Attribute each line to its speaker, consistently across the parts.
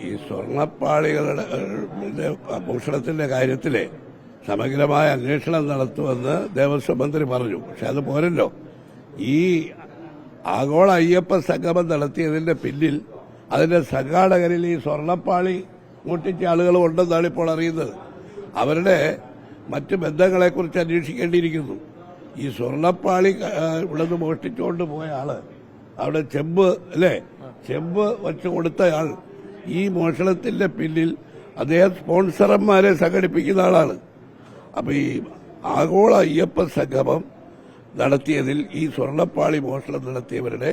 Speaker 1: ഈ സ്വർണ്ണപ്പാളികളുടെ മോഷണത്തിന്റെ കാര്യത്തിലെ സമഗ്രമായ അന്വേഷണം നടത്തുമെന്ന് ദേവസ്വം മന്ത്രി പറഞ്ഞു. പക്ഷെ അത് പോരല്ലോ. ഈ ആഗോള അയ്യപ്പ സംഗമം നടത്തിയതിന്റെ പിന്നിൽ അതിന്റെ സംഘാടകരിൽ ഈ സ്വർണ്ണപ്പാളി മോഷ്ടിച്ച ആളുകൾ ഉണ്ടെന്നാണ് ഇപ്പോൾ അറിയുന്നത്. അവരുടെ മറ്റ് ബന്ധങ്ങളെക്കുറിച്ച് അന്വേഷിക്കേണ്ടിയിരിക്കുന്നു. ഈ സ്വർണ്ണപ്പാളി ഇവിടെ നിന്ന് മോഷ്ടിച്ചുകൊണ്ട് പോയ ആള് അവിടെ ചെമ്പ് വെച്ച് കൊടുത്തയാൾ ഈ മോഷണത്തിന്റെ പിന്നിൽ അദ്ദേഹം സ്പോൺസർമാരെ സംഘടിപ്പിക്കുന്ന ആളാണ്. അപ്പൊ ഈ ആഗോള അയ്യപ്പ സംഗമം നടത്തിയതിൽ ഈ സ്വർണ്ണപ്പാളി മോഷണം നടത്തിയവരുടെ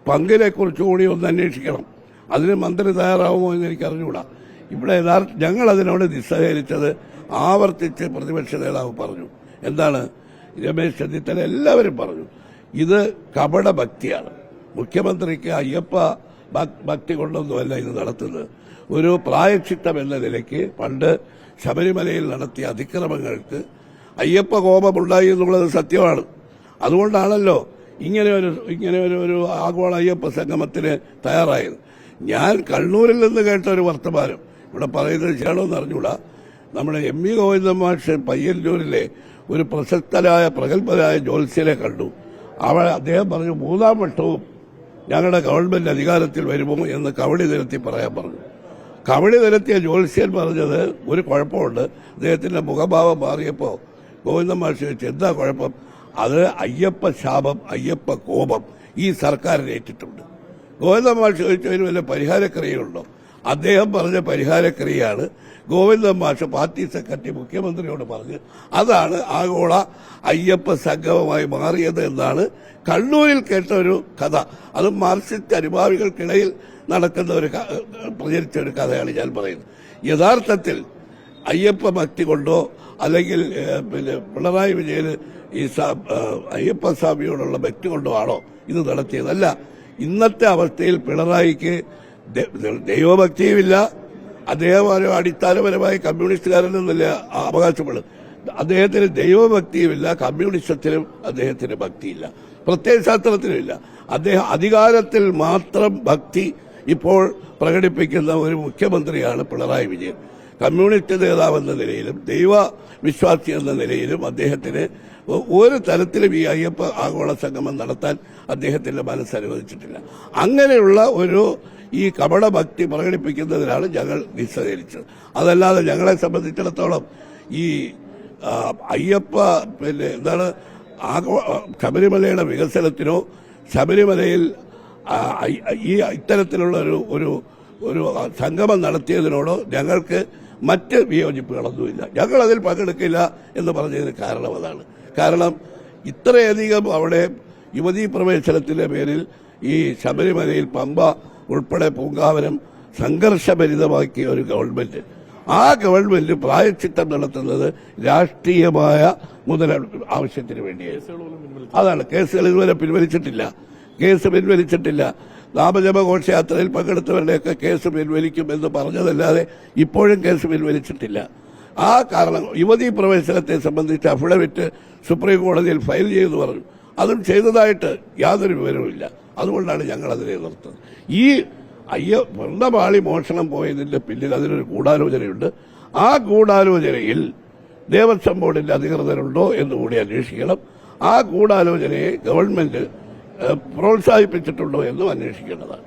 Speaker 1: പങ്കിനെ കുറിച്ചുകൂടി ഒന്ന് അന്വേഷിക്കണം. അതിന് മന്ത്രി തയ്യാറാവുമോ എന്ന് എനിക്ക് അറിഞ്ഞുകൂടാ. ഇവിടെ ഞങ്ങൾ അതിനോട് നിസ്സഹകരിച്ചത് ആവർത്തിച്ച് പ്രതിപക്ഷ നേതാവ് പറഞ്ഞു. എന്താണ്? രമേശ് ചെന്നിത്തല എല്ലാവരും പറഞ്ഞു, ഇത് കപട ഭക്തിയാണ്. മുഖ്യമന്ത്രിക്ക് അയ്യപ്പ ഭക്തി കൊണ്ടൊന്നുമല്ല ഇത് നടത്തുന്നത്. ഒരു പ്രായശ്ചിത്തം എന്ന നിലയ്ക്ക് പണ്ട് ശബരിമലയിൽ നടത്തിയ അതിക്രമങ്ങൾക്ക് അയ്യപ്പ കോപമുണ്ടായി എന്നുള്ളത് സത്യമാണ്. അതുകൊണ്ടാണല്ലോ ഇങ്ങനെ ഒരു ആഗോള അയ്യപ്പ സംഗമത്തിന് തയ്യാറായത്. ഞാൻ കണ്ണൂരിൽ നിന്ന് കേട്ട ഒരു വർത്തമാനം ഇവിടെ പറയുന്നത് ചെയ്യണമെന്ന് അറിഞ്ഞൂടാ. നമ്മുടെ എം.വി. ഗോവിന്ദൻ മാഷ് പയ്യന്നൂരിലെ ഒരു പ്രശസ്തനായ പ്രഗത്ഭനായ ജ്യോത്സ്യനെ കണ്ടു. അദ്ദേഹം പറഞ്ഞു, 3-ാം വട്ടവും ഞങ്ങളുടെ ഗവൺമെന്റ് അധികാരത്തിൽ വരുമോ എന്ന് കവടി നിരത്തി പറയാൻ പറഞ്ഞു. കവടി നിരത്തിയ ജ്യോത്സ്യൻ പറഞ്ഞത് ഒരു കുഴപ്പമുണ്ട്. അദ്ദേഹത്തിന്റെ മുഖഭാവം മാറിയപ്പോൾ ഗോവിന്ദൻ മാഷ് ചോദിച്ചു, എന്താ കുഴപ്പം? അത് അയ്യപ്പ ശാപം, അയ്യപ്പ കോപം ഈ സർക്കാരിന് ഏറ്റിട്ടുണ്ട്. ഗോവിന്ദൻ മാഷ് ചോദിച്ചതിന് വല്ല പരിഹാരക്രിയയുണ്ടോ? അദ്ദേഹം പറഞ്ഞ പരിഹാരക്രിയയാണ് ഗോവിന്ദൻ മാഷ് പാർട്ടി സെക്രട്ടറി മുഖ്യമന്ത്രിയോട് പറഞ്ഞ് അതാണ് ആഗോള അയ്യപ്പ സംഗമമായി മാറിയത് എന്നാണ് കണ്ണൂരിൽ കേട്ട ഒരു കഥ. അത് മാർക്സിസ്റ്റ് അനുഭാവികൾക്കിടയിൽ നടക്കുന്ന പ്രചരിച്ച ഒരു കഥയാണ് ഞാൻ പറയുന്നത്. യഥാർത്ഥത്തിൽ അയ്യപ്പ ഭക്തി കൊണ്ടോ അല്ലെങ്കിൽ പിണറായി വിജയന് ഈ അയ്യപ്പ സ്വാമിയോടുള്ള ഭക്തി കൊണ്ടോ ആണോ ഇത് നടത്തിയതല്ല. ഇന്നത്തെ അവസ്ഥയിൽ പിണറായിക്ക് ദൈവഭക്തിയുമില്ല. അദ്ദേഹം അടിസ്ഥാനപരമായി കമ്മ്യൂണിസ്റ്റുകാരനെന്നല്ല അവകാശപ്പെടും. അദ്ദേഹത്തിന് ദൈവഭക്തിയുമില്ല, കമ്മ്യൂണിസത്തിലും അദ്ദേഹത്തിന് ഭക്തിയില്ല, പ്രത്യയശാസ്ത്രത്തിലുമില്ല. അദ്ദേഹം അധികാരത്തിൽ മാത്രം ഭക്തി ഇപ്പോൾ പ്രകടിപ്പിക്കുന്ന ഒരു മുഖ്യമന്ത്രിയാണ് പിണറായി വിജയൻ. കമ്മ്യൂണിസ്റ്റ് നേതാവെന്ന നിലയിലും ദൈവവിശ്വാസി എന്ന നിലയിലും അദ്ദേഹത്തിന് ഒരു തരത്തിലും ഈ അയ്യപ്പ ആഗോള സംഗമം നടത്താൻ അദ്ദേഹത്തിന്റെ മനസ്സനുവദിച്ചിട്ടില്ല. അങ്ങനെയുള്ള ഈ കപടഭക്തി പ്രകടിപ്പിക്കുന്നതിനാണ് ഞങ്ങൾ നിസ്സഹകരിച്ചത്. അതല്ലാതെ ഞങ്ങളെ സംബന്ധിച്ചിടത്തോളം ഈ അയ്യപ്പ ശബരിമലയുടെ വികസനത്തിനോ ശബരിമലയിൽ ഇത്തരത്തിലുള്ള ഒരു സംഗമം നടത്തിയതിനോടോ ഞങ്ങൾക്ക് മറ്റ് വിയോജിപ്പുകളൊന്നുമില്ല. ഞങ്ങൾ അതിൽ പങ്കെടുക്കില്ല എന്ന് പറഞ്ഞതിന് കാരണം അതാണ്. കാരണം ഇത്രയധികം അവിടെ യുവതീ പ്രവേശനത്തിന്റെ പേരിൽ ഈ ശബരിമലയിൽ പമ്പ ഉൾപ്പെടെ പൂങ്കാവനം സംഘർഷഭരിതമാക്കിയ ഒരു ഗവൺമെന്റ്, ആ ഗവൺമെന്റ് പ്രായശ്ചിത്തം നടത്തുന്നത് രാഷ്ട്രീയമായ ആവശ്യത്തിന് വേണ്ടിയാണ്. അതാണ് കേസുകൾ ഇതുവരെ പിൻവലിച്ചിട്ടില്ല. നാമജപ ഘോഷയാത്രയിൽ പങ്കെടുത്തവരുടെയൊക്കെ കേസ് പിൻവലിക്കും എന്ന് പറഞ്ഞതല്ലാതെ ഇപ്പോഴും കേസ് പിൻവലിച്ചിട്ടില്ല. ആ കാരണം യുവതീ പ്രവേശനത്തെ സംബന്ധിച്ച് അഫിഡവിറ്റ് സുപ്രീം കോടതിയിൽ ഫയൽ ചെയ്തെന്ന് പറഞ്ഞു. അതും ചെയ്തതായിട്ട് യാതൊരു വിവരവുമില്ല. അതുകൊണ്ടാണ് ഞങ്ങൾ അതിനെ എതിർത്തത്. ഈ സ്വർണ്ണപാളി മോഷണം പോയതിന്റെ പിന്നിൽ അതിനൊരു ഗൂഢാലോചനയുണ്ട്. ആ ഗൂഢാലോചനയിൽ ദേവസ്വം ബോർഡിന്റെ അധികൃതരുണ്ടോ എന്നുകൂടി അന്വേഷിക്കണം. ആ ഗൂഢാലോചനയെ ഗവൺമെന്റ് പ്രോത്സാഹിപ്പിച്ചിട്ടുണ്ടോ എന്നും അന്വേഷിക്കേണ്ടതാണ്.